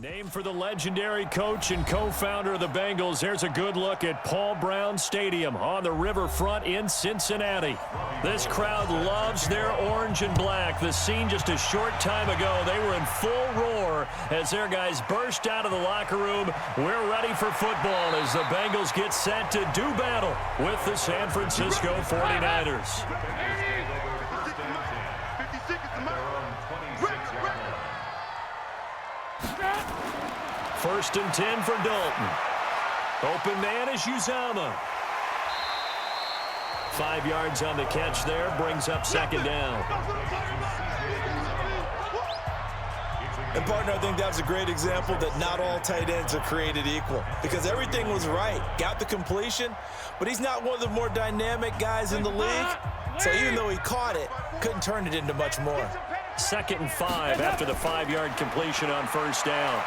Named for the legendary coach and co-founder of the Bengals, here's a good look at Paul Brown Stadium on the riverfront in Cincinnati. This crowd loves their orange and black. The scene just a short time ago, they were in full roar as their guys burst out of the locker room. We're ready for football as the Bengals get set to do battle with the San Francisco 49ers. First and 10 for Dalton. Open man is Uzama. 5 yards on the catch there, brings up second down. And, partner, I think that was a great example that not all tight ends are created equal because everything was right. Got the completion, but he's not one of the more dynamic guys in the league. So even though he caught it, couldn't turn it into much more. Second and 5 after the 5-yard completion on first down.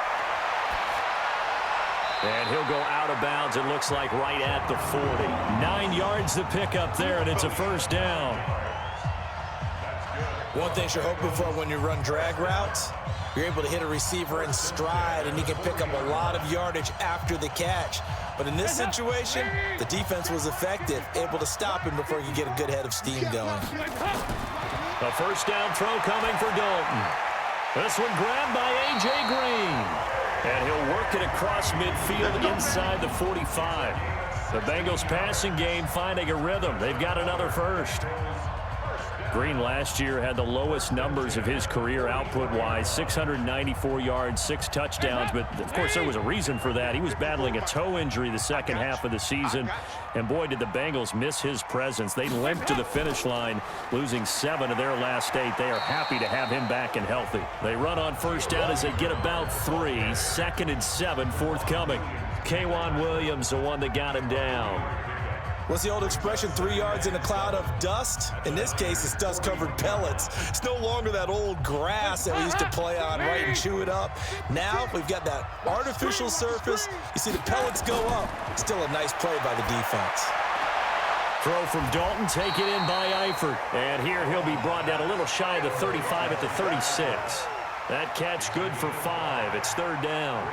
And he'll go out of bounds, it looks like, right at the 40. 9 yards to pick up there, and it's a first down. One thing you're hoping for when you run drag routes, you're able to hit a receiver in stride, and he can pick up a lot of yardage after the catch. But in this situation, the defense was effective, able to stop him before he could get a good head of steam going. A first down throw coming for Dalton. This one grabbed by A.J. Green. And he'll work it across midfield inside the 45. The Bengals passing game finding a rhythm. They've got another first. Green last year had the lowest numbers of his career output-wise, 694 yards, 6 touchdowns. But, of course, there was a reason for that. He was battling a toe injury the second half of the season. And, boy, did the Bengals miss his presence. They limped to the finish line, losing 7 of their last 8. They are happy to have him back and healthy. They run on first down as they get about 3. Second and 7 forthcoming. K'Wan Williams, the one that got him down. What's the old expression, 3 yards in a cloud of dust? In this case, it's dust-covered pellets. It's no longer that old grass that we used to play on, right, and chew it up. Now we've got that artificial surface. You see the pellets go up. Still a nice play by the defense. Throw from Dalton, taken in by Eifert. And here he'll be brought down a little shy of the 35 at the 36. That catch good for 5. It's third down.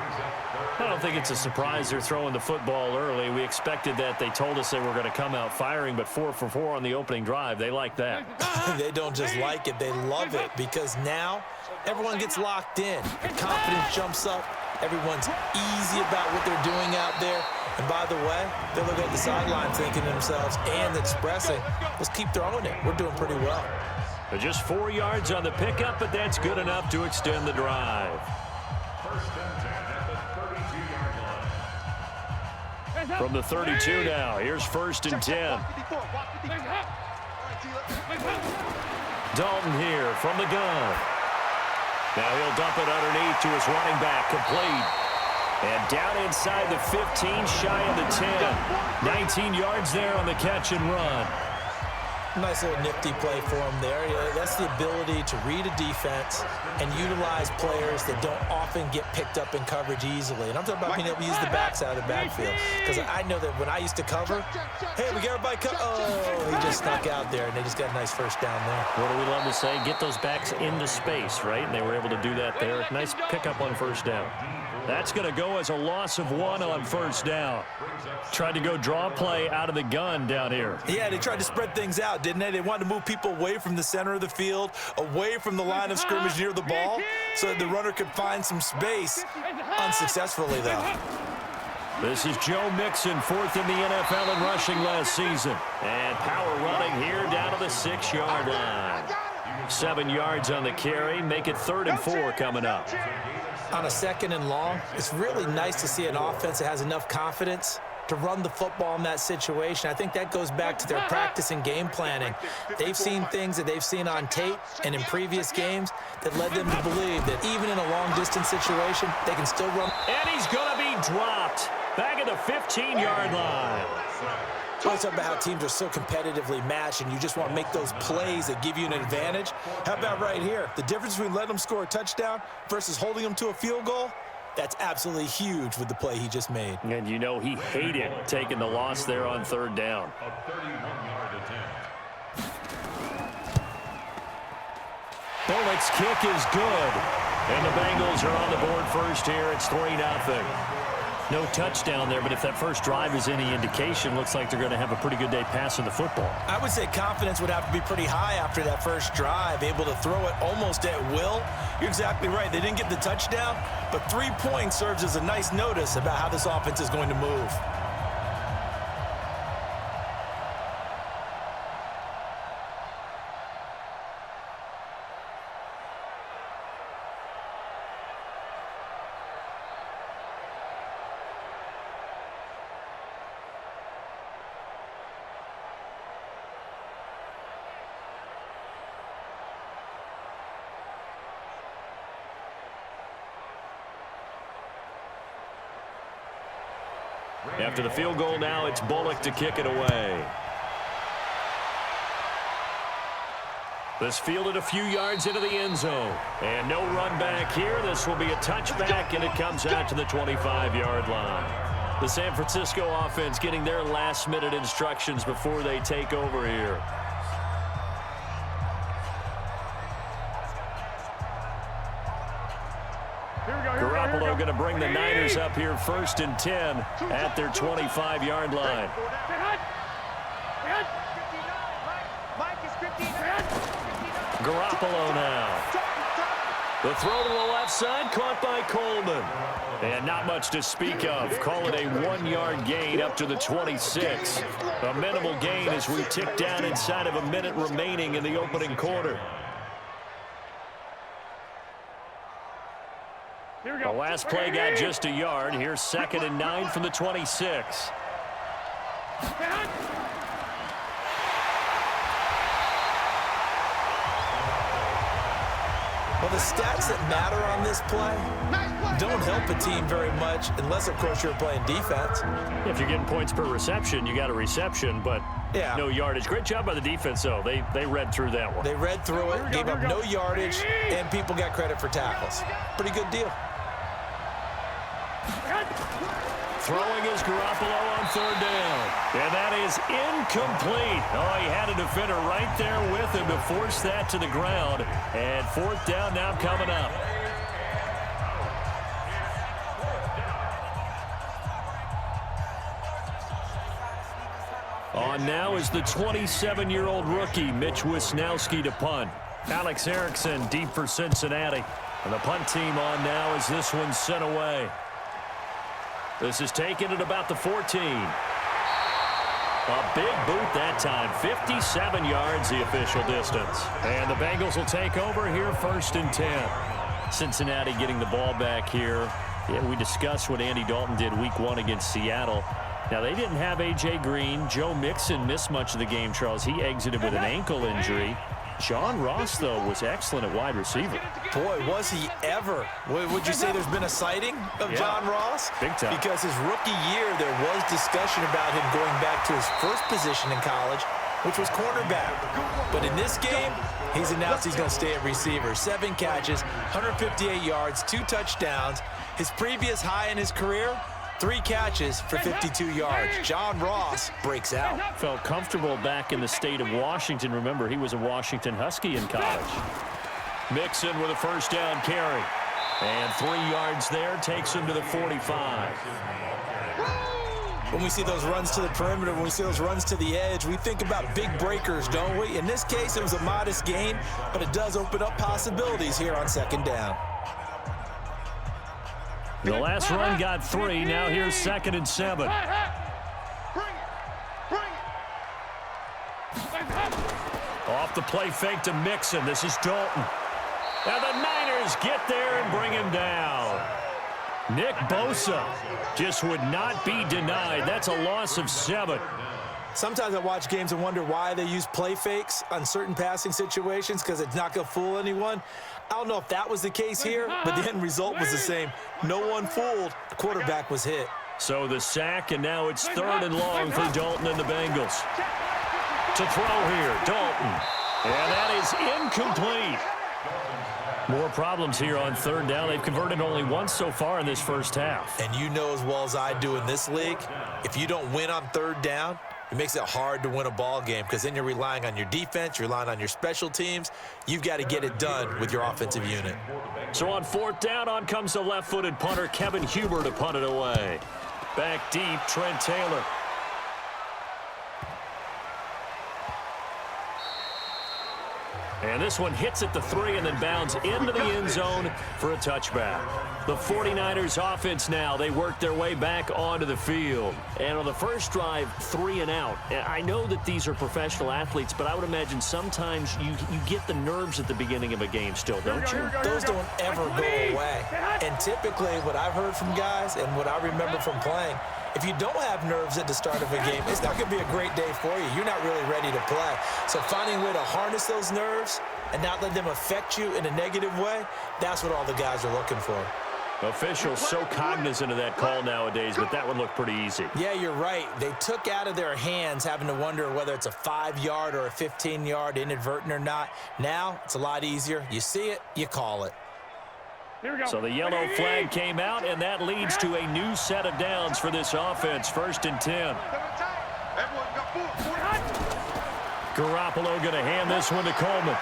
I don't think it's a surprise they're throwing the football early. We expected that. They told us they were going to come out firing, but 4 for 4 on the opening drive. They like that. They don't just like it. They love it because now everyone gets locked in. Their confidence jumps up. Everyone's easy about what they're doing out there. And by the way, they look at the sideline thinking to themselves and expressing, let's keep throwing it. We're doing pretty well. But just 4 yards on the pickup, but that's good enough to extend the drive. From the 32 now, here's first and 10. Dalton here from the gun. Now he'll dump it underneath to his running back, complete. And down inside the 15, shy of the 10. 19 yards there on the catch and run. Nice little nifty play for him there. Yeah, that's the ability to read a defense and utilize players that don't often get picked up in coverage easily. And I'm talking about being able to use the backs out of the backfield. Because I know that when I used to cover, hey, we got everybody covered. Oh, he just snuck out there, and they just got a nice first down there. What do we love to say? Get those backs into space, right? And they were able to do that there. Nice pickup on first down. That's going to go as a loss of 1 on first down. Tried to go draw play out of the gun down here. Yeah, they tried to spread things out, didn't they? They wanted to move people away from the center of the field, away from the line of scrimmage near the ball, so that the runner could find some space. Unsuccessfully, though. This is Joe Mixon, 4th in the NFL in rushing last season. And power running here down to the 6-yard line. 7 yards on the carry, make it 3rd and 4 coming up. On a 2nd and long, it's really nice to see an offense that has enough confidence to run the football in that situation. I think that goes back to their practice and game planning. They've seen things that they've seen on tape and in previous games that led them to believe that even in a long-distance situation, they can still run. And he's going to be dropped back at the 15-yard line. So it's about how teams are so competitively matched, and you just want to make those plays that give you an advantage. How about right here? The difference between letting them score a touchdown versus holding them to a field goal, that's absolutely huge with the play he just made. And you know he hated taking the loss there on 3rd down. Bullock's kick is good. And the Bengals are on the board first here. It's 3-0. No touchdown there, but if that first drive is any indication, looks like they're going to have a pretty good day passing the football. I would say confidence would have to be pretty high after that first drive, able to throw it almost at will. You're exactly right. They didn't get the touchdown, but 3 points serves as a nice notice about how this offense is going to move. After the field goal now, it's Bullock to kick it away. This fielded a few yards into the end zone. And no run back here. This will be a touchback, and it comes out to the 25-yard line. The San Francisco offense getting their last-minute instructions before they take over here. Garoppolo going to bring the Niners up here 1st and 10 at their 25-yard line. Garoppolo now. The throw to the left side, caught by Coleman. And not much to speak of. Call it a 1-yard gain up to the 26. A minimal gain as we tick down inside of a minute remaining in the opening quarter. The last play got just a yard. Here's 2nd and 9 from the 26. Well, the stats that matter on this play don't help a team very much unless, of course, you're playing defense. If you're getting points per reception, you got a reception, but no yardage. Great job by the defense, though. They read through that one. They read through it, gave up no yardage, and people got credit for tackles. Pretty good deal. Throwing is Garoppolo on 3rd down. And that is incomplete. Oh, he had a defender right there with him to force that to the ground. And 4th down now coming up. On now is the 27-year-old rookie, Mitch Wisnowski, to punt. Alex Erickson deep for Cincinnati. And the punt team on now as this one's sent away. This is taken at about the 14. A big boot that time. 57 yards the official distance. And the Bengals will take over here 1st and 10. Cincinnati getting the ball back here. Yeah, we discussed what Andy Dalton did week 1 against Seattle. Now, they didn't have A.J. Green. Joe Mixon missed much of the game, Charles. He exited with an ankle injury. John Ross, though, was excellent at wide receiver. Boy, was he ever. Would you say there's been a sighting of John Ross? Big time. Because his rookie year, there was discussion about him going back to his first position in college, which was cornerback. But in this game, he's announced he's going to stay at receiver. 7 catches, 158 yards, 2 touchdowns. His previous high in his career, 3 catches for 52 yards. John Ross breaks out. Felt comfortable back in the state of Washington. Remember, he was a Washington Husky in college. Mixon with a 1st down carry. And 3 yards there takes him to the 45. When we see those runs to the perimeter, when we see those runs to the edge, we think about big breakers, don't we? In this case, it was a modest gain, but it does open up possibilities here on 2nd down. The last run got 3. Now here's 2nd and 7. Off the play fake to Mixon. This is Dalton. Now the Niners get there and bring him down. Nick Bosa just would not be denied. That's a loss of 7. Sometimes I watch games and wonder why they use play fakes on certain passing situations, because it's not going to fool anyone. I don't know if that was the case here, but the end result was the same. No one fooled. The quarterback was hit. So the sack, and now it's 3rd and long for Dalton and the Bengals. To throw here, Dalton. And that is incomplete. More problems here on 3rd down. They've converted only once so far in this first half. And you know as well as I do in this league, if you don't win on 3rd down, It makes it hard to win a ball game because then you're relying on your defense, you're relying on your special teams. You've got to get it done with your offensive unit. So on 4th down, on comes the left-footed punter, Kevin Huber, to punt it away. Back deep, Trent Taylor. And this one hits at the 3 and then bounds into the end zone for a touchback. The 49ers offense now, they work their way back onto the field. And on the first drive, 3 and out. I know that these are professional athletes, but I would imagine sometimes you get the nerves at the beginning of a game still, don't you? Those don't ever go away. And typically what I've heard from guys and what I remember from playing, if you don't have nerves at the start of a game, it's not going to be a great day for you. You're not really ready to play. So finding a way to harness those nerves and not let them affect you in a negative way, that's what all the guys are looking for. Officials so cognizant of that call nowadays, but that one looked pretty easy. Yeah, you're right. They took out of their hands having to wonder whether it's a 5-yard or a 15-yard inadvertent or not. Now, it's a lot easier. You see it, you call it. So the yellow flag came out, and that leads to a new set of downs for this offense. 1st and 10. Garoppolo going to hand this one to Coleman.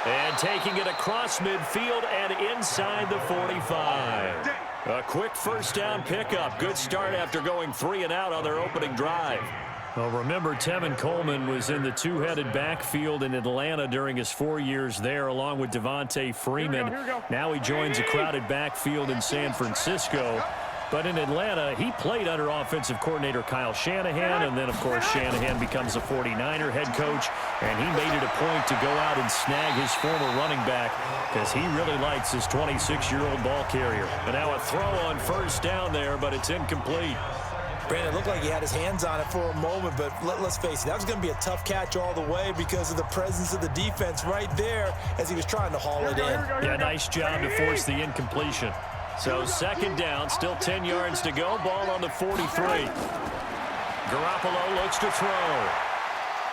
And taking it across midfield and inside the 45. A quick 1st down pickup. Good start after going 3 and out on their opening drive. Well, remember, Tevin Coleman was in the two-headed backfield in Atlanta during his 4 years there, along with Devontae Freeman. Now he joins a crowded backfield in San Francisco. But in Atlanta, he played under offensive coordinator Kyle Shanahan, and then, of course, Shanahan becomes the 49er head coach, and he made it a point to go out and snag his former running back because he really likes his 26-year-old ball carrier. And now a throw on 1st down there, but it's incomplete. Brandon, it looked like he had his hands on it for a moment, but let's face it, that was going to be a tough catch all the way because of the presence of the defense right there as he was trying to haul it in. Yeah, nice job to force the incompletion. So 2nd down, still 10 yards to go, ball on the 43. Garoppolo looks to throw.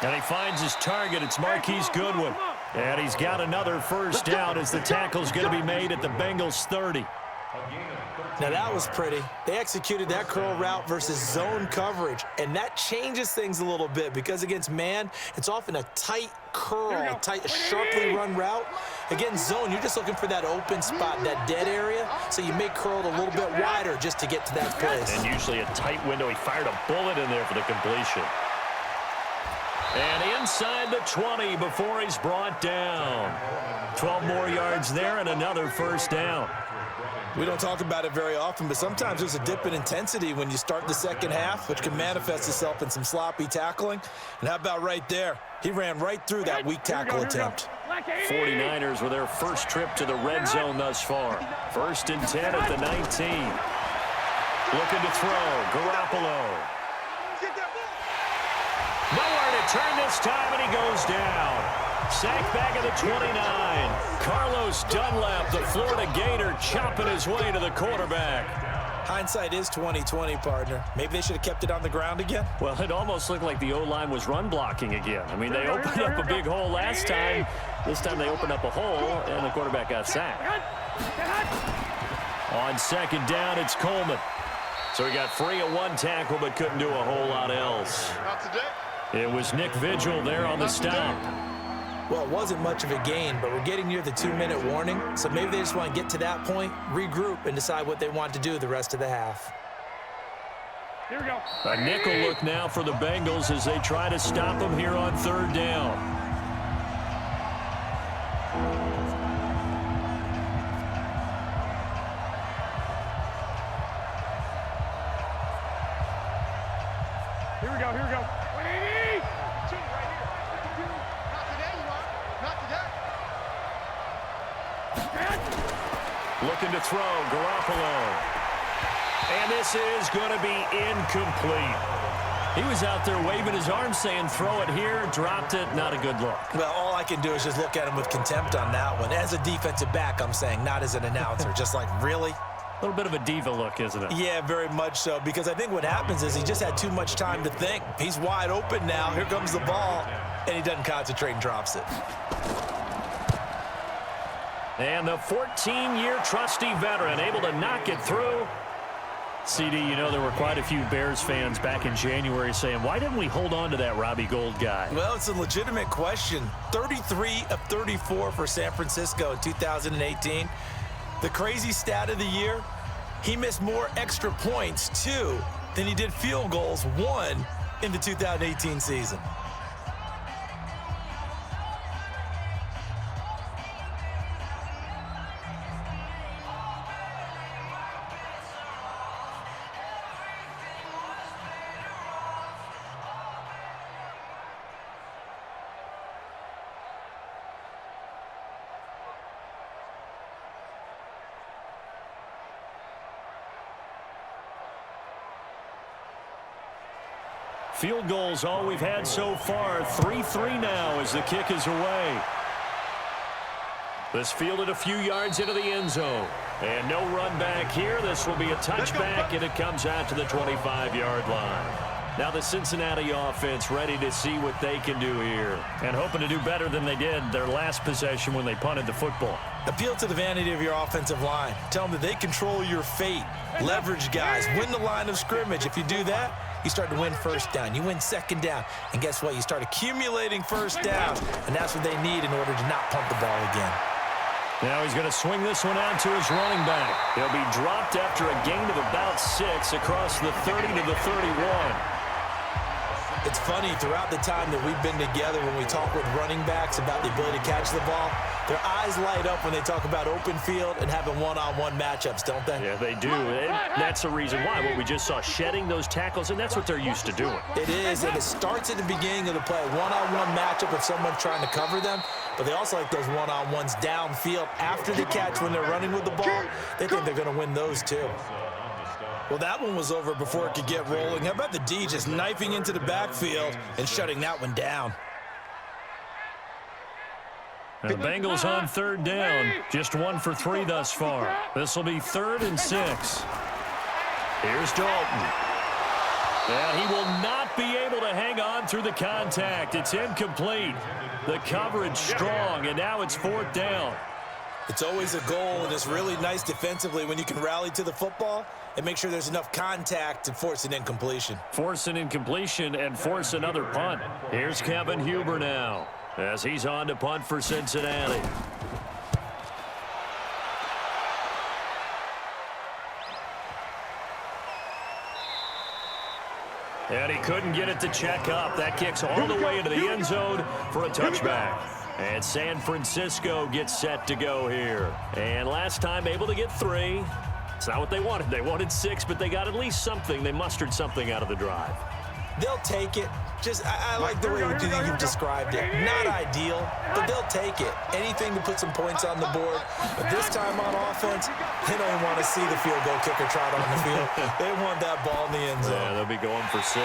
And he finds his target, it's Marquise Goodwin. And he's got another 1st down as the tackle's going to be made at the Bengals 30. Now that was pretty. They executed that curl route versus zone coverage, and that changes things a little bit because against man, it's often a tight curl, tight, sharply run route. Against zone, you're just looking for that open spot, that dead area, so you may curl it a little bit wider just to get to that place. And usually a tight window. He fired a bullet in there for the completion. And inside the 20 before he's brought down. 12 more yards there and another 1st down. We don't talk about it very often, but sometimes there's a dip in intensity when you start the second half, which can manifest itself in some sloppy tackling. And how about right there? He ran right through that weak tackle attempt. 49ers with their first trip to the red zone thus far. 1st and 10 at the 19. Looking to throw. Garoppolo. Nowhere to turn this time, and he goes down. Sack back at the 29. Carlos Dunlap, the Florida Gator, chopping his way to the quarterback. Hindsight is 20/20, partner. Maybe they should have kept it on the ground again. Well, it almost looked like the O-line was run blocking again. I mean, they opened up a big hole last time. This time they opened up a hole, and the quarterback got sacked. On 2nd down, it's Coleman. So he got free of 1 tackle, but couldn't do a whole lot else. It was Nick Vigil there on the stop. Well, it wasn't much of a gain, but we're getting near the 2-minute warning, so maybe they just want to get to that point, regroup, and decide what they want to do the rest of the half. Here we go. A nickel look now for the Bengals as they try to stop them here on 3rd down. Here we go, here we go. 180! Looking to throw, Garoppolo. And this is going to be incomplete. He was out there waving his arms saying, throw it here, dropped it, not a good look. Well, all I can do is just look at him with contempt on that one. As a defensive back, I'm saying, not as an announcer. Just like, really? A little bit of a diva look, isn't it? Yeah, very much so, because I think what happens is he just had too much time to think. He's wide open now. Here comes the ball, and he doesn't concentrate and drops it. And the 14-year trusty veteran able to knock it through. CD, you know, there were quite a few Bears fans back in January saying, why didn't we hold on to that Robbie Gould guy? Well, it's a legitimate question. 33 of 34 for San Francisco in 2018. The crazy stat of the year, he missed more extra points, 2, than he did field goals, 1, in the 2018 season. Field goals all we've had so far. 3-3 now as the kick is away. This fielded a few yards into the end zone. And no run back here. This will be a touchback, and it comes out to the 25-yard line. Now the Cincinnati offense ready to see what they can do here. And hoping to do better than they did their last possession when they punted the football. Appeal to the vanity of your offensive line. Tell them that they control your fate. Leverage guys. Win the line of scrimmage. If you do that, you start to win first down. You win second down. And guess what? You start accumulating first downs. And that's what they need in order to not pump the ball again. Now he's going to swing this one out to his running back. He'll be dropped after a gain of about 6 across the 30 to the 31. It's funny, throughout the time that we've been together, when we talk with running backs about the ability to catch the ball, their eyes light up when they talk about open field and having one-on-one matchups, don't they? Yeah, they do. And that's the reason why. What we just saw, shedding those tackles, and that's what they're used to doing. It is, and it starts at the beginning of the play. One-on-one matchup if someone's trying to cover them, but they also like those one-on-ones downfield after the catch when they're running with the ball. They think they're going to win those too. Well, that one was over before it could get rolling. How about the D just knifing into the backfield and shutting that one down? And the Bengals on third down. Just 1 for 3 thus far. This will be 3rd and 6. Here's Dalton. And he will not be able to hang on through the contact. It's incomplete. The coverage strong, and now it's 4th down. It's always a goal, and it's really nice defensively when you can rally to the football and make sure there's enough contact to force an incompletion. Force an incompletion and force another punt. Here's Kevin Huber now as he's on to punt for Cincinnati. And he couldn't get it to check up. That kicks all the way into the end zone for a touchback. And San Francisco gets set to go here. And last time able to get 3. It's not what they wanted. They wanted 6, but they got at least something. They mustered something out of the drive. They'll take it. I like the way you've described it. Not ideal, but they'll take it. Anything to put some points on the board. But this time on offense, they don't even want to see the field goal kicker trot on the field. They want that ball in the end zone. Yeah, they'll be going for 6.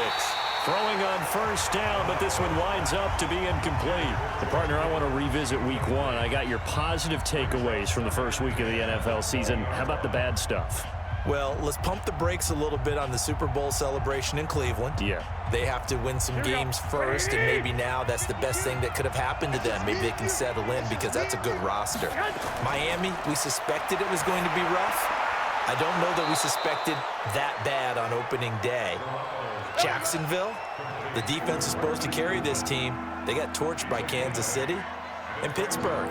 Throwing on first down, but this one winds up to be incomplete. And partner, I want to revisit week 1. I got your positive takeaways from the first week of the NFL season. How about the bad stuff? Well, let's pump the brakes a little bit on the Super Bowl celebration in Cleveland. Yeah. They have to win some games first, and maybe now that's the best thing that could have happened to them. Maybe they can settle in because that's a good roster. Miami, we suspected it was going to be rough. I don't know that we suspected that bad on opening day. Jacksonville, the defense is supposed to carry this team. They got torched by Kansas City. And Pittsburgh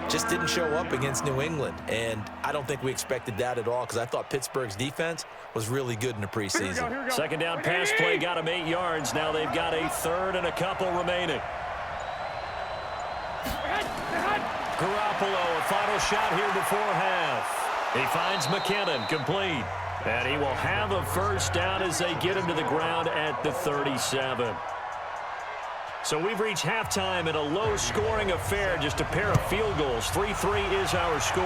just didn't show up against New England. And I don't think we expected that at all because I thought Pittsburgh's defense was really good in the preseason. Second down pass play got him 8 yards. Now they've got a 3rd and a couple remaining. Garoppolo, a final shot here before half. He finds McKinnon, complete. And he will have a first down as they get him to the ground at the 37. So we've reached halftime in a low-scoring affair, just a pair of field goals. 3-3 is our score.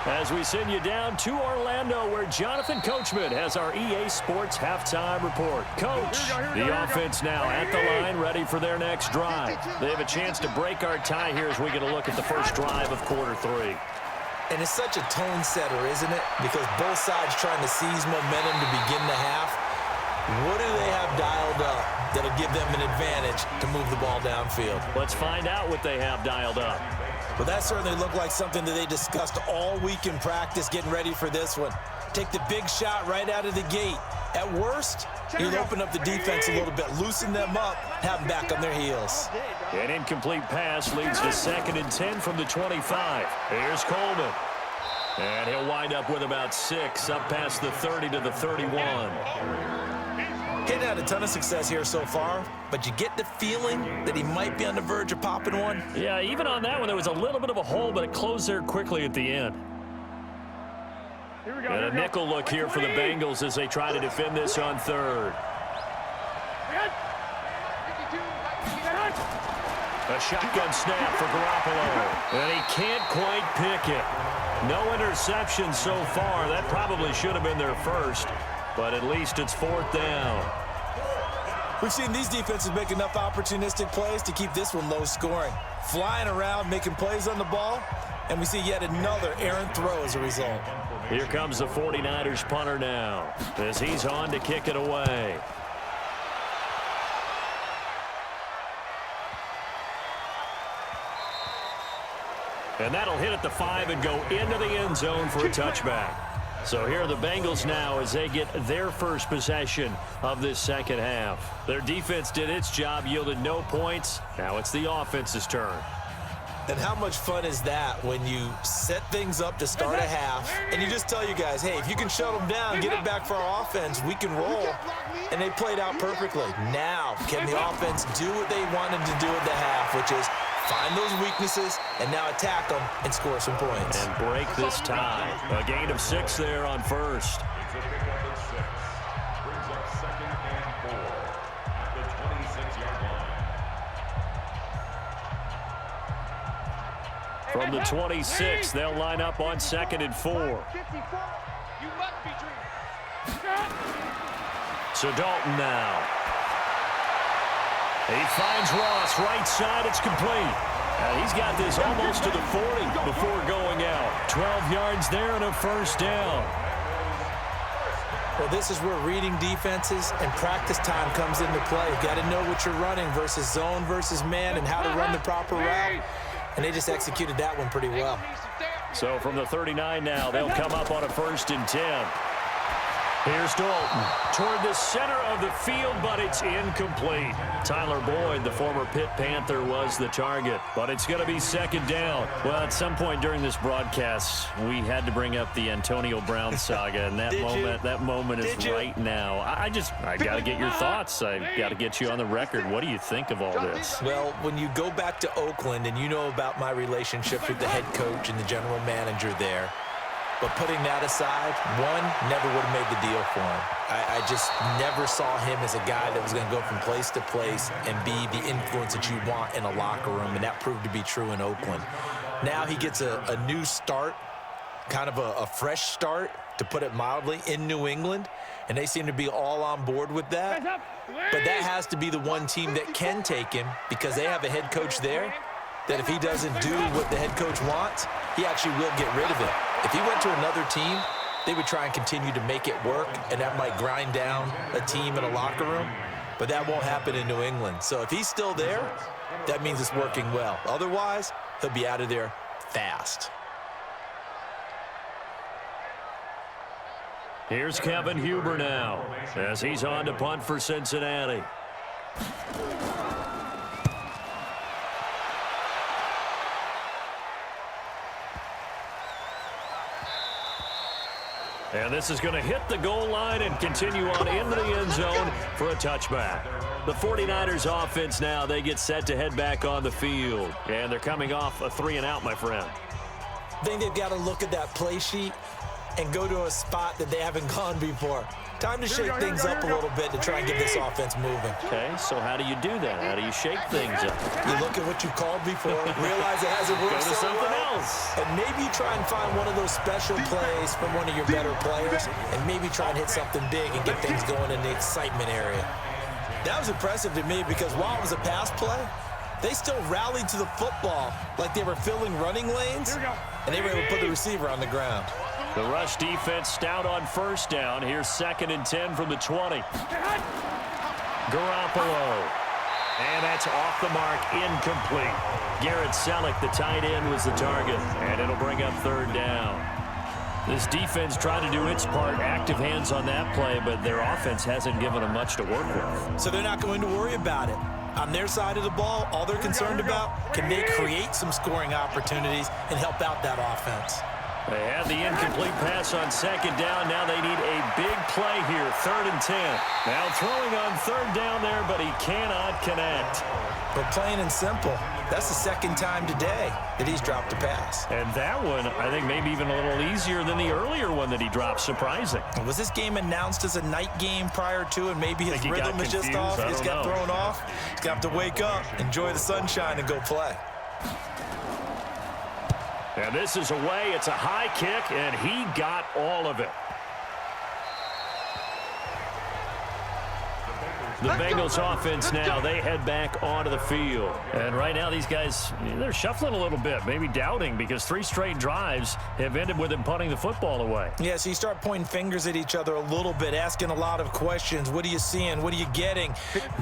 As we send you down to Orlando, where Jonathan Coachman has our EA Sports halftime report. Coach, the offense now at the line, ready for their next drive. They have a chance to break our tie here as we get a look at the first drive of quarter 3. And it's such a tone setter, isn't it? Because both sides trying to seize momentum to begin the half. What do they have dialed up that'll give them an advantage to move the ball downfield? Let's find out what they have dialed up. Well, that certainly looked like something that they discussed all week in practice getting ready for this one. Take the big shot right out of the gate. At worst, you'll open up the defense a little bit, loosen them up, have them back on their heels. An incomplete pass leads to 2nd and 10 from the 25. Here's Coleman. And he'll wind up with about 6, up past the 30 to the 31. He's had a ton of success here so far, but you get the feeling that he might be on the verge of popping one. Yeah, even on that one, there was a little bit of a hole, but it closed there quickly at the end. And a nickel look here for the Bengals as they try to defend this on 3rd. A shotgun snap for Garoppolo. And he can't quite pick it. No interception so far. That probably should have been their first, but at least it's 4th down. We've seen these defenses make enough opportunistic plays to keep this one low scoring. Flying around, making plays on the ball, and we see yet another errant throw as a result. Here comes the 49ers punter now as he's on to kick it away. And that'll hit at the 5 and go into the end zone for a touchback. So here are the Bengals now as they get their first possession of this second half. Their defense did its job, yielded no points. Now it's the offense's turn. And how much fun is that when you set things up to start a half and you just tell you guys, hey, if you can shut them down, get it back for our offense, we can roll. And they played out perfectly. Now, can the offense do what they wanted to do at the half, which is find those weaknesses and now attack them and score some points. And break this tie. A gain of 6 there on 1st. From the 26, they'll line up on 2nd and 4. So Dalton now. He finds Ross, right side, it's complete. He's got this almost to the 40 before going out. 12 yards there and a first down. Well, this is where reading defenses and practice time comes into play. You've got to know what you're running versus zone versus man and how to run the proper route. And they just executed that one pretty well. So from the 39 now, they'll come up on a 1st and 10. Here's Dalton toward the center of the field, but it's incomplete. Tyler Boyd, the former Pitt Panther, was the target, but it's going to be 2nd down. Well, at some point during this broadcast, we had to bring up the Antonio Brown saga, and that moment is right now. I got to get your thoughts. I got to get you on the record. What do you think of all this? Well, when you go back to Oakland and you know about my relationship with the head coach and the general manager there, but putting that aside, one, never would have made the deal for him. I just never saw him as a guy that was going to go from place to place and be the influence that you want in a locker room, and that proved to be true in Oakland. Now he gets a new start, kind of a fresh start, to put it mildly, in New England, and they seem to be all on board with that. But that has to be the one team that can take him because they have a head coach there that if he doesn't do what the head coach wants, he actually will get rid of it. If he went to another team, they would try and continue to make it work, and that might grind down a team in a locker room, but that won't happen in New England. So if he's still there, that means it's working well. Otherwise, he'll be out of there fast. Here's Kevin Huber now as he's on to punt for Cincinnati. And this is going to hit the goal line and continue on into the end zone for a touchback. The 49ers offense now, they get set to head back on the field. And they're coming off a 3-and-out, my friend. I think they've got to look at that play sheet and go to a spot that they haven't gone before. Time to shake things up a little bit to try and get this offense moving. Okay, so how do you do that? How do you shake things up? You look at what you called before, realize it hasn't worked Go to so something well, else. and maybe try and find one of those special plays from one of your better players, and maybe try and hit something big and get things going in the excitement area. That was impressive to me because while it was a pass play, they still rallied to the football like they were filling running lanes, and they were able to put the receiver on the ground. The rush defense stout on first down. Here's 2nd and 10 from the 20. Garoppolo. And that's off the mark, incomplete. Garrett Selleck, the tight end, was the target, and it'll bring up 3rd down. This defense tried to do its part, active hands on that play, but their offense hasn't given them much to work with. So they're not going to worry about it. On their side of the ball, all they're concerned about, can they create some scoring opportunities and help out that offense? They had the incomplete pass on second down. Now they need a big play here, 3rd and 10. Now throwing on 3rd down there, but he cannot connect. But plain and simple, that's the second time today that he's dropped a pass. And that one, I think, maybe even a little easier than the earlier one that he dropped. Surprising. Was this game announced as a night game prior to, and maybe his rhythm is just off? He just got thrown off. He's got to wake up, enjoy the sunshine, and go play. And this is away. It's a high kick, and he got all of it. The Bengals offense now, they head back onto the field. And right now these guys, they're shuffling a little bit, maybe doubting, because 3 straight drives have ended with them punting the football away. Yeah, so you start pointing fingers at each other a little bit, asking a lot of questions. What are you seeing? What are you getting?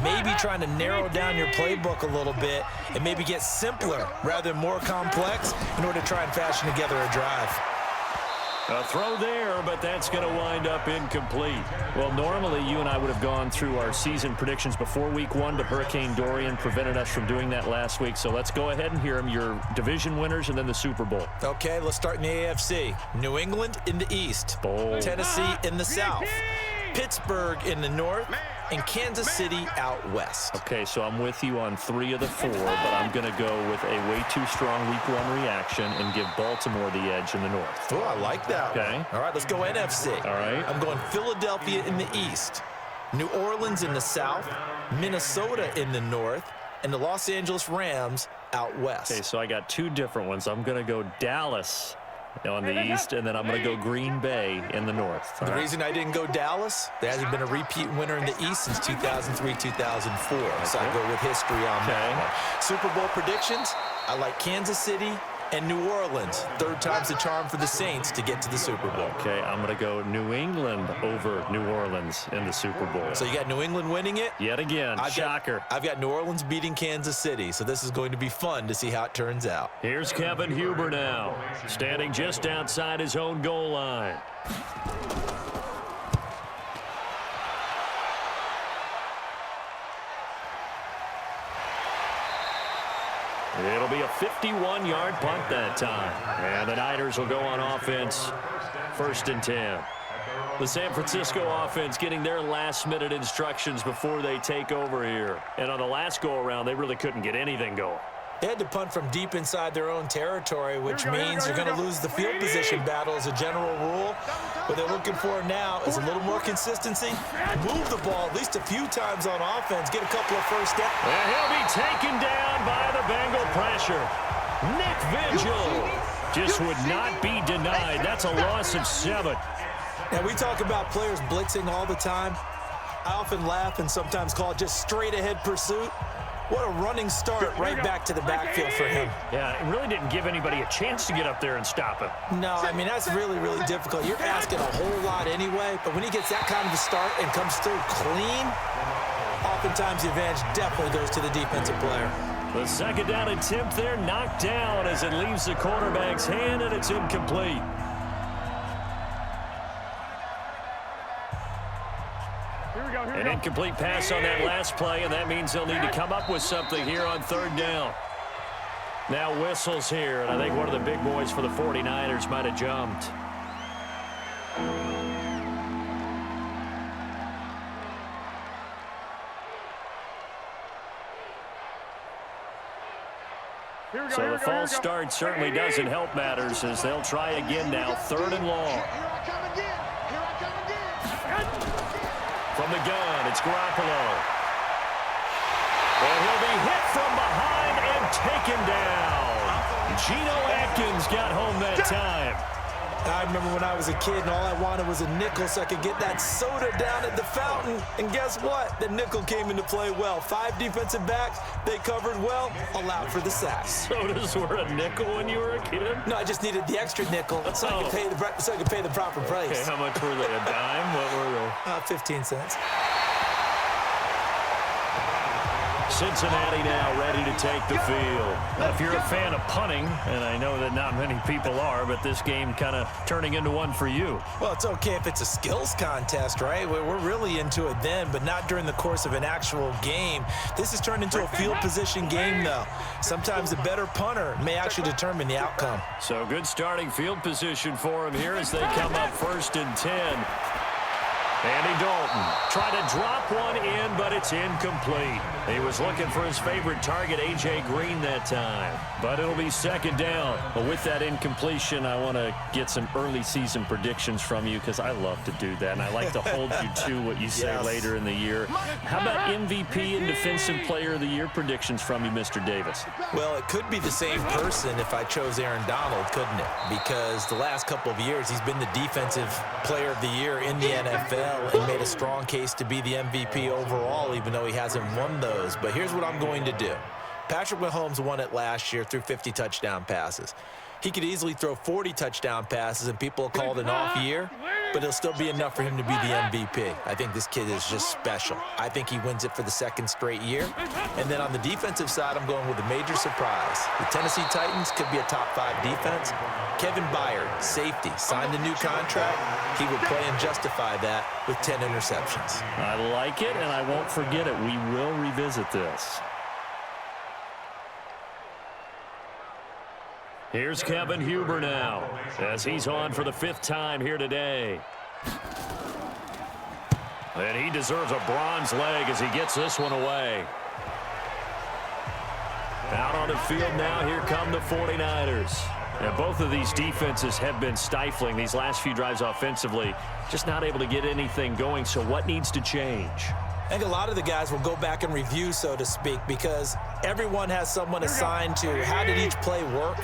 Maybe trying to narrow down your playbook a little bit and maybe get simpler rather than more complex in order to try and fashion together a drive. A throw there, but that's going to wind up incomplete. Well, normally you and I would have gone through our season predictions before week 1, but Hurricane Dorian prevented us from doing that last week. So let's go ahead and hear them, your division winners and then the Super Bowl. Okay, let's start in the AFC. New England in the East. Bold. Tennessee in the South. Pittsburgh in the North. And Kansas City out west. Okay, so I'm with you on 3 of the 4, but I'm going to go with a way too strong week 1 reaction and give Baltimore the edge in the North. Oh, I like that. Okay. One. All right, let's go NFC. All right. I'm going Philadelphia in the East, New Orleans in the South, Minnesota in the North, and the Los Angeles Rams out west. Okay, so I got 2 different ones. I'm going to go Dallas on the East, and then I'm going to go Green Bay in the North. The reason I didn't go Dallas, there hasn't been a repeat winner in the East since 2003-2004. Okay. So I go with history on that one. Super Bowl predictions, I like Kansas City and New Orleans. 3rd time's the charm for the Saints to get to the Super Bowl. Okay, I'm going to go New England over New Orleans in the Super Bowl. So you got New England winning it? Yet again, shocker. I've got New Orleans beating Kansas City, so this is going to be fun to see how it turns out. Here's Kevin Huber now, standing just outside his own goal line. It'll be a 51-yard punt that time. And the Niners will go on offense, 1st and 10. The San Francisco offense getting their last-minute instructions before they take over here. And on the last go-around, they really couldn't get anything going. They had to punt from deep inside their own territory, which means you're going to lose the field position battle as a general rule. What they're looking for now is a little more consistency, move the ball at least a few times on offense, get a couple of first downs. And he'll be taken down by the Bengal pressure. Nick Vigil just would not be denied. That's a loss of 7. Now, we talk about players blitzing all the time. I often laugh and sometimes call it just straight-ahead pursuit. What a running start right back to the backfield for him. Yeah, it really didn't give anybody a chance to get up there and stop him. No, I mean, that's really, really difficult. You're asking a whole lot anyway, but when he gets that kind of a start and comes through clean, oftentimes the advantage definitely goes to the defensive player. The 2nd down attempt there knocked down as it leaves the quarterback's hand, and it's incomplete. An incomplete pass on that last play, and that means they'll need to come up with something here on 3rd down. Now whistles here, and I think one of the big boys for the 49ers might have jumped. So the false start certainly doesn't help matters as they'll try again now, 3rd and long. From the gun, it's Garoppolo. And he'll be hit from behind and taken down. Geno Atkins got home that time. I remember when I was a kid and all I wanted was a nickel so I could get that soda down at the fountain. And guess what? The nickel came into play well. 5 defensive backs, they covered well, allowed for the sack. Sodas were a nickel when you were a kid? No, I just needed the extra nickel so I could pay the proper price. Okay, how much were they? A dime? What were they? 15 cents. Cincinnati now ready to take the field. Now, if you're a fan of punting, and I know that not many people are, but this game kind of turning into one for you. Well, it's okay if it's a skills contest, right? We're really into it then, but not during the course of an actual game. This has turned into a field position game, though. Sometimes the better punter may actually determine the outcome. So good starting field position for him here as they come up 1st and 10. Andy Dalton trying to drop one in, but it's incomplete. He was looking for his favorite target, A.J. Green, that time. But it'll be 2nd down. But with that incompletion, I want to get some early season predictions from you because I love to do that, and I like to hold you to what you say later in the year. How about MVP and Defensive Player of the Year predictions from you, Mr. Davis? Well, it could be the same person if I chose Aaron Donald, couldn't it? Because the last couple of years, he's been the Defensive Player of the Year in the NFL. And made a strong case to be the MVP overall, even though he hasn't won those. But here's what I'm going to do. Patrick Mahomes won it last year through 50 touchdown passes. He could easily throw 40 touchdown passes, and people will call it an off year, but it'll still be enough for him to be the MVP. I think this kid is just special. I think he wins it for the 2nd straight year. And then on the defensive side, I'm going with a major surprise. The Tennessee Titans could be a top 5 defense. Kevin Byard, safety, signed a new contract. He will play and justify that with 10 interceptions. I like it, and I won't forget it. We will revisit this. Here's Kevin Huber now as he's on for the 5th time here today. And he deserves a bronze leg as he gets this one away. Out on the field now, here come the 49ers. And both of these defenses have been stifling these last few drives offensively. Just not able to get anything going, so what needs to change? I think a lot of the guys will go back and review, so to speak, because everyone has someone assigned to how did each play work.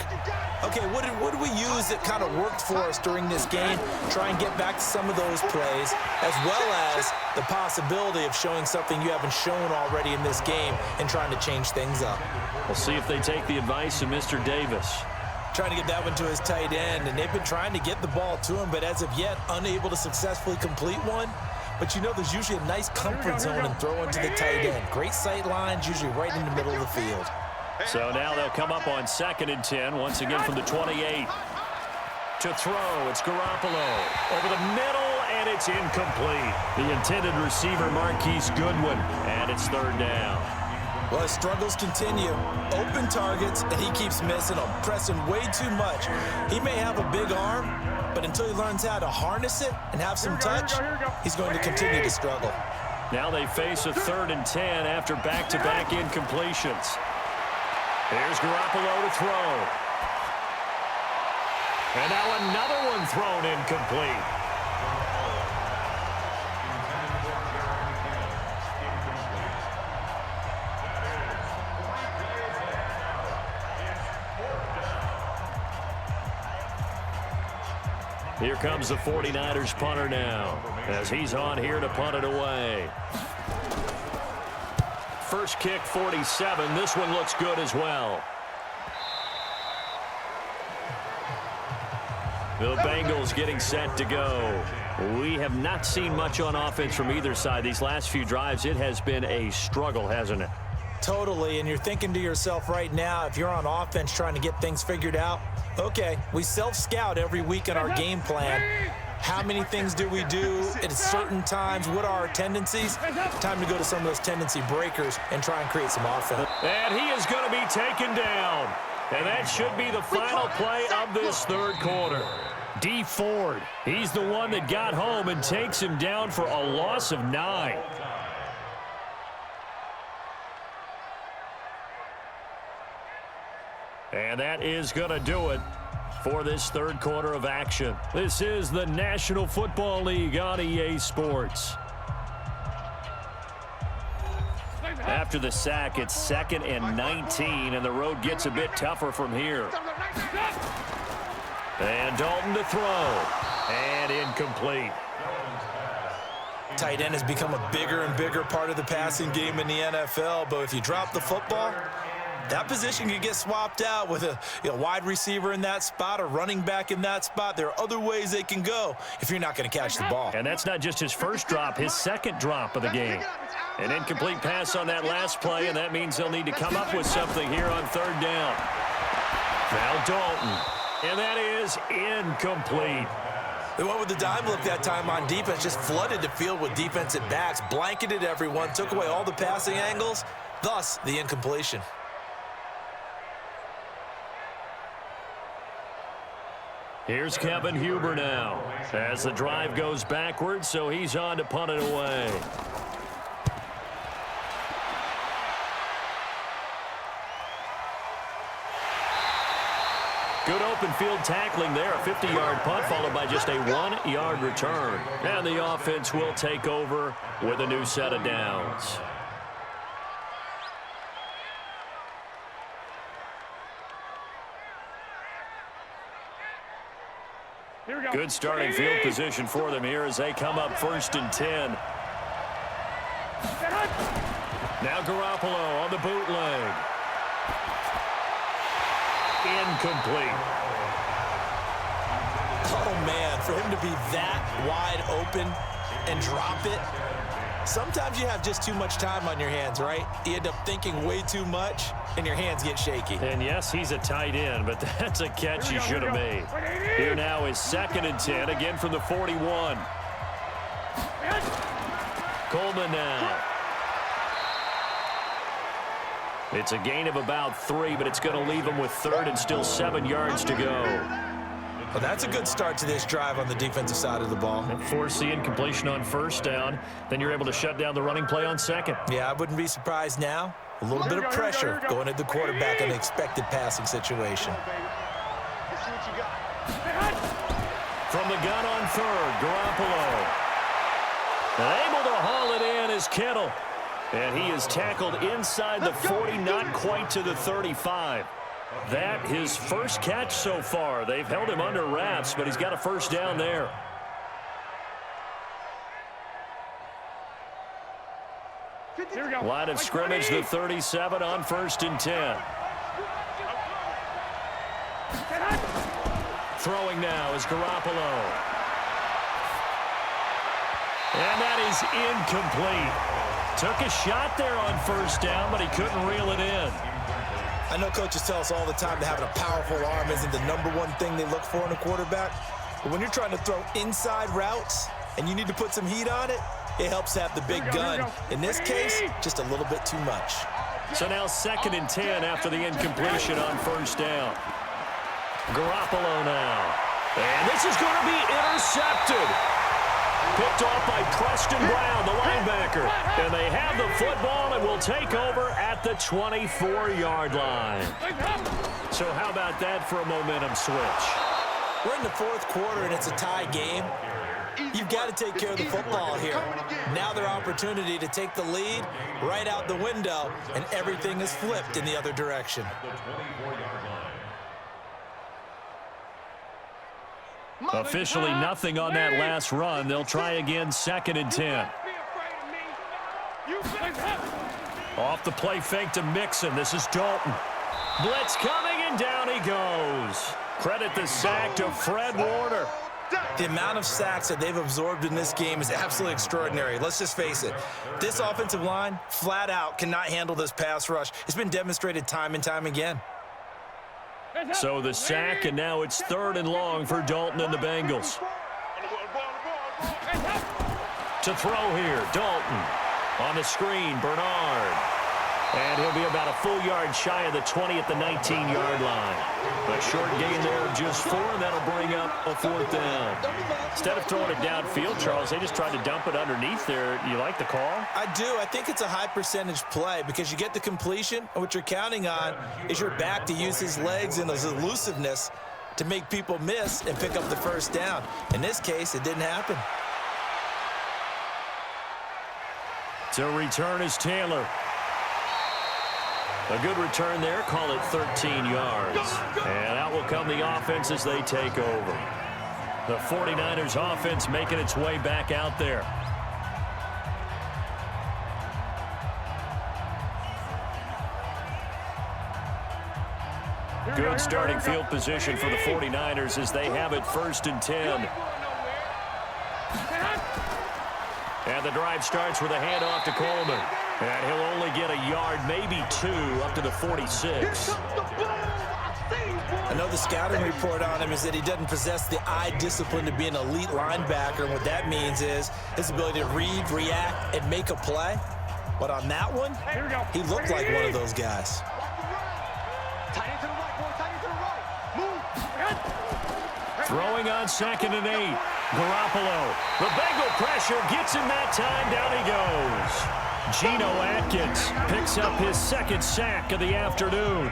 Okay, what did we use that kind of worked for us during this game? Try and get back to some of those plays, as well as the possibility of showing something you haven't shown already in this game and trying to change things up. We'll see if they take the advice of Mr. Davis. Trying to get that one to his tight end, and they've been trying to get the ball to him, but as of yet, unable to successfully complete one. But you know there's usually a nice comfort zone and throw into the tight end. Great sight lines, usually right in the middle of the field. So now they'll come up on 2nd and 10, once again from the 28. To throw, it's Garoppolo. Over the middle, and it's incomplete. The intended receiver, Marquise Goodwin, and it's 3rd down. Well, his struggles continue. Open targets, and he keeps missing them, pressing way too much. He may have a big arm, but until he learns how to harness it and have some touch, he's going to continue to struggle. Now they face a 3rd and 10 after back-to-back incompletions. Here's Garoppolo to throw. And now another one thrown incomplete. Here comes the 49ers punter now as he's on here to punt it away. First kick, 47. This one looks good as well. The Bengals getting set to go. We have not seen much on offense from either side. These last few drives, it has been a struggle, hasn't it? Totally, and you're thinking to yourself right now, if you're on offense trying to get things figured out, okay, we self-scout every week in our game plan. How many things do we do at certain times? What are our tendencies? Time to go to some of those tendency breakers and try and create some offense. And he is going to be taken down. And that should be the final play of this 3rd quarter. D. Ford, he's the one that got home and takes him down for a loss of 9. And that is going to do it for this 3rd quarter of action. This is the National Football League on EA Sports. After the sack, it's 2nd and 19, and the road gets a bit tougher from here. And Dalton to throw, and incomplete. Tight end has become a bigger and bigger part of the passing game in the NFL, but if you drop the football, that position could get swapped out with a wide receiver in that spot, a running back in that spot. There are other ways they can go if you're not going to catch the ball. And that's not just his first drop, his second drop of the game. An incomplete pass on that last play, and that means they'll need to come up with something here on third down. Now Dalton, and that is incomplete. They went with the dime look that time on defense, just flooded the field with defensive backs, blanketed everyone, took away all the passing angles, thus the incompletion. Here's Kevin Huber now as the drive goes backwards, so he's on to punt it away. Good open field tackling there. A 50-yard punt followed by just a 1-yard return. And the offense will take over with a new set of downs. Good starting field position for them here as they come up 1st and 10. Now Garoppolo on the bootleg. Incomplete. Oh, man, for him to be that wide open and drop it, sometimes you have just too much time on your hands, right? You end up thinking way too much, and your hands get shaky. And, yes, he's a tight end, but that's a catch he should have made. Here now is 2nd and 10, again from the 41. Coleman now. It's a gain of about 3, but it's going to leave them with 3rd and still 7 yards to go. Well, that's a good start to this drive on the defensive side of the ball. And force the incompletion on 1st down. Then you're able to shut down the running play on 2nd. Yeah, I wouldn't be surprised now. A little bit of pressure going at the quarterback in an expected passing situation. From the gun on 3rd, Garoppolo. Able to haul it in is Kittle. And he is tackled inside the 40, not quite to the 35. That his first catch so far. They've held him under wraps, but he's got a 1st down there. Line of scrimmage, the 37 on 1st and 10. Throwing now is Garoppolo. And that is incomplete. Took a shot there on 1st down, but he couldn't reel it in. I know coaches tell us all the time that having a powerful arm isn't the #1 thing they look for in a quarterback. But when you're trying to throw inside routes and you need to put some heat on it, it helps have the big gun. In this case, just a little bit too much. So now 2nd and 10 after the incompletion on 1st down. Garoppolo now. And this is going to be intercepted. Picked off by Preston Brown, the linebacker. And they have the football and will take over at the 24-yard line. So how about that for a momentum switch? We're in the 4th quarter and it's a tie game. You've got to take care of the football here. Now their opportunity to take the lead right out the window, and everything is flipped in the other direction. Officially nothing on that last run. They'll try again 2nd and 10. Off the play fake to Mixon. This is Dalton. Blitz coming, and down he goes. Credit the sack to Fred Warner. The amount of sacks that they've absorbed in this game is absolutely extraordinary. Let's just face it. This offensive line, flat out, cannot handle this pass rush. It's been demonstrated time and time again. So the sack, and now it's 3rd and long for Dalton and the Bengals. To throw here, Dalton. On the screen, Bernard. And he'll be about a full yard shy of the 20 at the 19-yard line. A short gain there of just 4, and that'll bring up a 4th down. Instead of throwing it downfield, Charles, they just tried to dump it underneath there. You like the call? I do. I think it's a high-percentage play because you get the completion, and what you're counting on is your back to use his legs and his elusiveness to make people miss and pick up the 1st down. In this case, it didn't happen. To return is Taylor. A good return there, call it 13 yards. And out will come the offense as they take over. The 49ers offense making its way back out there. Good starting field position for the 49ers as they have it 1st and 10. And the drive starts with a handoff to Coleman. And he'll only get a yard, maybe 2, up to the 46. I know the scouting report on him is that he doesn't possess the eye discipline to be an elite linebacker. And what that means is his ability to read, react, and make a play. But on that one, he looked like one of those guys. Throwing on 2nd and 8. Garoppolo. The Bengal pressure gets him that time. Down he goes. Geno Atkins picks up his 2nd sack of the afternoon.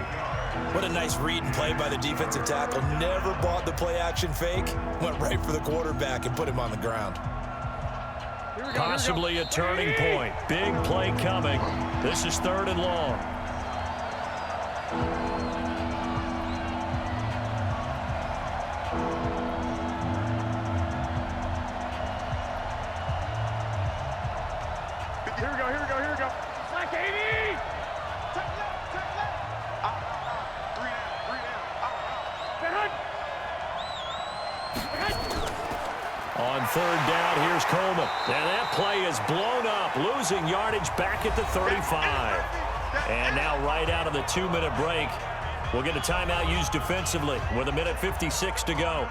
What a nice read and play by the defensive tackle. Never bought the play-action fake. Went right for the quarterback and put him on the ground. Possibly a turning point. Big play coming. This is 3rd and long. Here we go. Like 80! On 3rd down, here's Coleman. And that play is blown up, losing yardage back at the 35. And now right out of the 2-minute break, we'll get a timeout used defensively with 1:56 to go.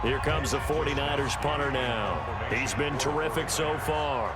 Here comes the 49ers punter now. He's been terrific so far.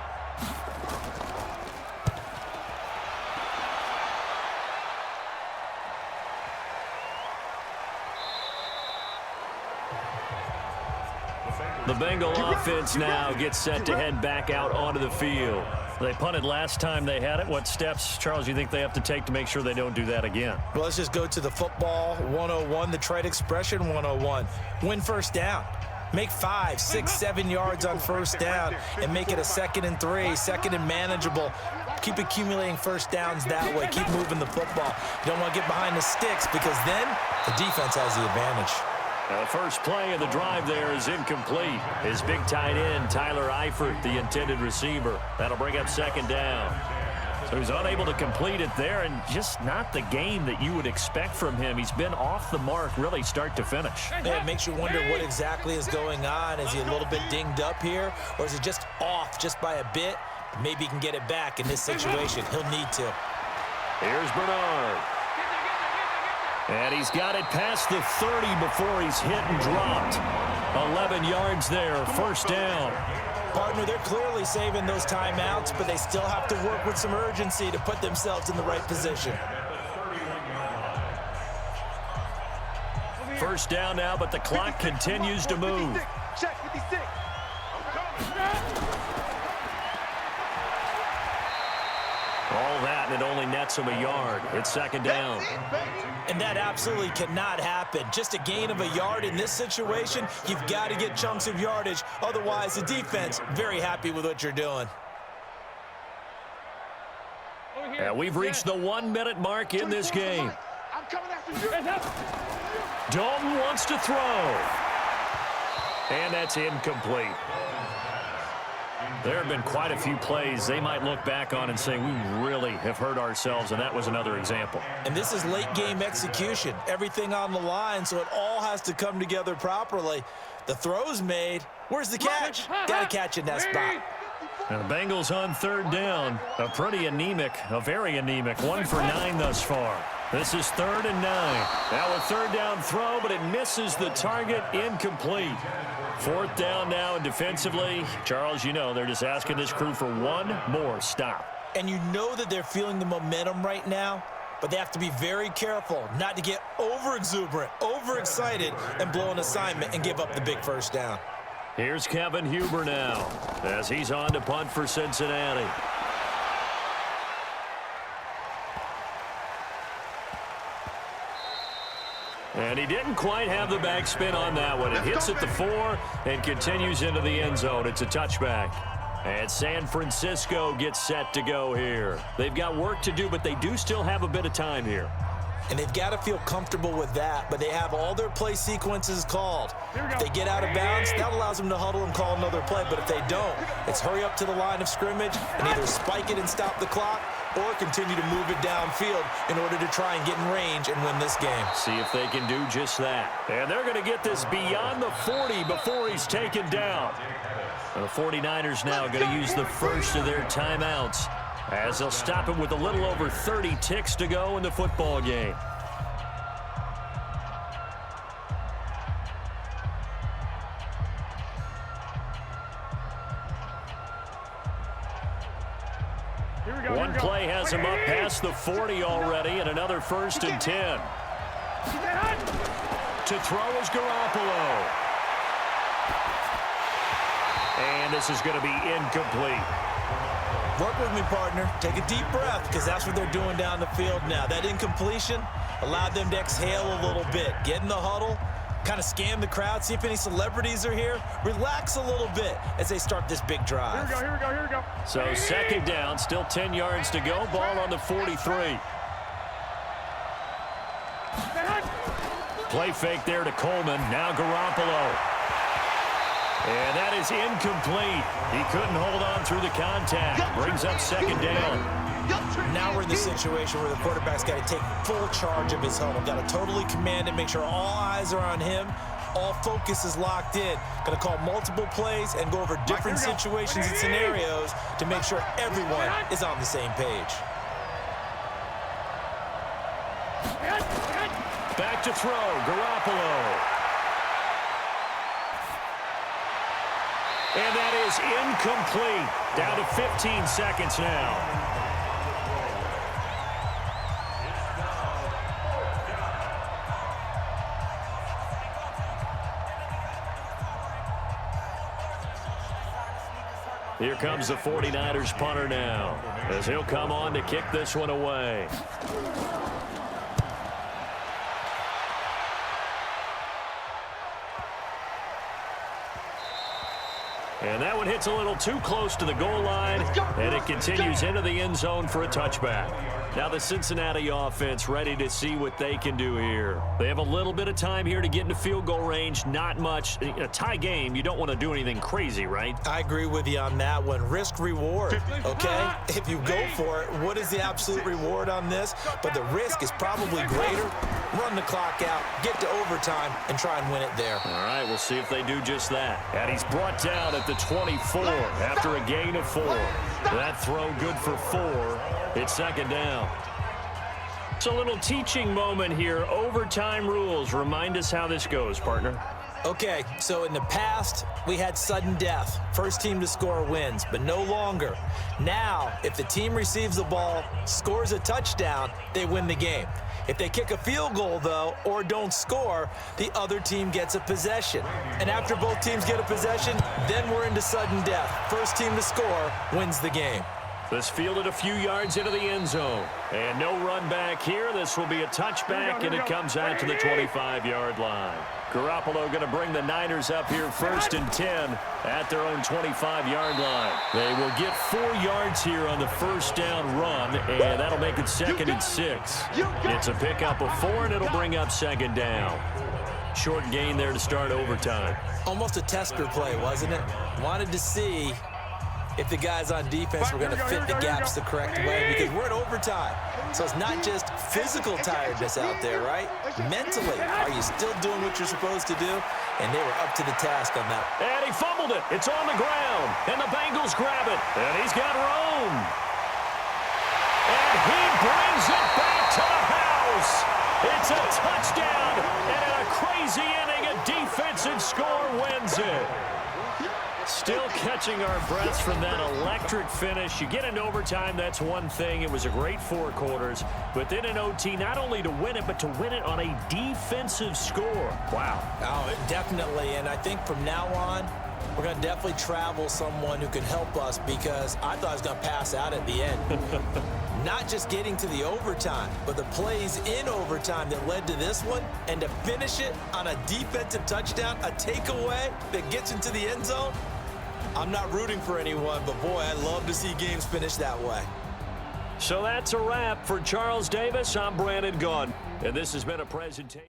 The Bengal offense now gets set to head back out onto the field. They punted last time they had it. What steps, Charles, you think they have to take to make sure they don't do that again? Well, let's just go to the football 101, the trade expression 101. Win 1st down. Make 5, 6, 7 yards on 1st down and make it a 2nd and 3, 2nd and manageable. Keep accumulating 1st downs that way. Keep moving the football. You don't want to get behind the sticks because then the defense has the advantage. Now the first play of the drive there is incomplete. His big tight end, Tyler Eifert, the intended receiver. That'll bring up 2nd down. So he's unable to complete it there, and just not the game that you would expect from him. He's been off the mark really start to finish. Yeah, it makes you wonder what exactly is going on. Is he a little bit dinged up here, or is it just off just by a bit? Maybe he can get it back in this situation. He'll need to. Here's Bernard. And he's got it past the 30 before he's hit and dropped. 11 yards there, 1st down. Partner, they're clearly saving those timeouts, but they still have to work with some urgency to put themselves in the right position. 1st down now, but the clock continues to move. Check 56. All that, and it only nets him a yard. It's 2nd down. And that absolutely cannot happen. Just a gain of a yard in this situation, you've got to get chunks of yardage. Otherwise, the defense, very happy with what you're doing. And we've reached the 1-minute mark in this game. I'm coming after you. Dalton wants to throw. And that's incomplete. There have been quite a few plays they might look back on and say, we really have hurt ourselves, and that was another example. And this is late-game execution. Everything on the line, so it all has to come together properly. The throw's made. Where's the catch? Got to catch in that spot. And the Bengals on 3rd down. A very anemic 1 for 9 thus far. This is 3rd and 9. Now a 3rd down throw, but it misses the target, incomplete. 4th down now, and defensively, Charles, you know, they're just asking this crew for one more stop. And you know that they're feeling the momentum right now, but they have to be very careful not to get over-exuberant, overexcited, and blow an assignment and give up the big 1st down. Here's Kevin Huber now as he's on to punt for Cincinnati. And he didn't quite have the backspin on that one. It hits at the 4 and continues into the end zone. It's a touchback. And San Francisco gets set to go here. They've got work to do, but they do still have a bit of time here. And they've got to feel comfortable with that, but they have all their play sequences called. If they get out of bounds, that allows them to huddle and call another play, but if they don't, it's hurry up to the line of scrimmage and either spike it and stop the clock or continue to move it downfield in order to try and get in range and win this game. See if they can do just that. And they're going to get this beyond the 40 before he's taken down. And the 49ers now going to use the first of their timeouts as they'll stop it with a little over 30 ticks to go in the football game. One play has him up past the 40 already, and another 1st and 10. To throw is Garoppolo. And this is going to be incomplete. Work with me, partner. Take a deep breath, because that's what they're doing down the field now. That incompletion allowed them to exhale a little bit. Get in the huddle, kind of scan the crowd, see if any celebrities are here. Relax a little bit as they start this big drive. Here we go. So 2nd down, still 10 yards to go. Ball on the 43. Play fake there to Coleman. Now Garoppolo. And that is incomplete. He couldn't hold on through the contact. Brings up 2nd down. Now we're in the situation where the quarterback's got to take full charge of his huddle. Got to totally command it, make sure all eyes are on him. All focus is locked in. Going to call multiple plays and go over different situations and scenarios to make sure everyone is on the same page. Back to throw, Garoppolo. And that is incomplete. Down to 15 seconds now. Here comes the 49ers punter now, as he'll come on to kick this one away. And that one hits a little too close to the goal line, and it continues into the end zone for a touchback. Now the Cincinnati offense ready to see what they can do here. They have a little bit of time here to get into field goal range, not much. In a tie game, you don't want to do anything crazy, right? I agree with you on that one. Risk-reward, okay? If you go for it, what is the absolute reward on this? But the risk is probably greater. Run the clock out, get to overtime, and try and win it there. All right, we'll see if they do just that. And he's brought down at the 24 after a gain of 4. That throw good for 4. It's 2nd down. It's a little teaching moment here. Overtime rules. Remind us how this goes, partner. Okay, so in the past, we had sudden death. First team to score wins, but no longer. Now, if the team receives the ball, scores a touchdown, they win the game. If they kick a field goal, though, or don't score, the other team gets a possession. And after both teams get a possession, then we're into sudden death. First team to score wins the game. This fielded a few yards into the end zone. And no run back here. This will be a touchback, and it comes out to the 25-yard line. Garoppolo going to bring the Niners up here 1st and 10 at their own 25-yard line. They will get 4 yards here on the 1st down run, and that'll make it 2nd and 6. It's a pickup of 4, and it'll bring up 2nd down. Short gain there to start overtime. Almost a tester play, wasn't it? Wanted to see if the guys on defense were going to fit the gaps the correct way, because we're in overtime. So it's not just physical tiredness out there, right? Mentally, are you still doing what you're supposed to do? And they were up to the task on that. And he fumbled it. It's on the ground. And the Bengals grab it. And he's got room. And he brings it back to the house. It's a touchdown. And in a crazy inning, a defensive score wins it. Still catching our breaths from that electric finish. You get into overtime, that's one thing. It was a great 4 quarters. But then in OT, not only to win it, but to win it on a defensive score. Wow. Oh, definitely. And I think from now on, we're going to definitely travel someone who can help us, because I thought I was going to pass out at the end. Not just getting to the overtime, but the plays in overtime that led to this one, and to finish it on a defensive touchdown, a takeaway that gets into the end zone. I'm not rooting for anyone, but boy, I love to see games finish that way. So that's a wrap for Charles Davis. I'm Brandon Gaudin, and this has been a presentation.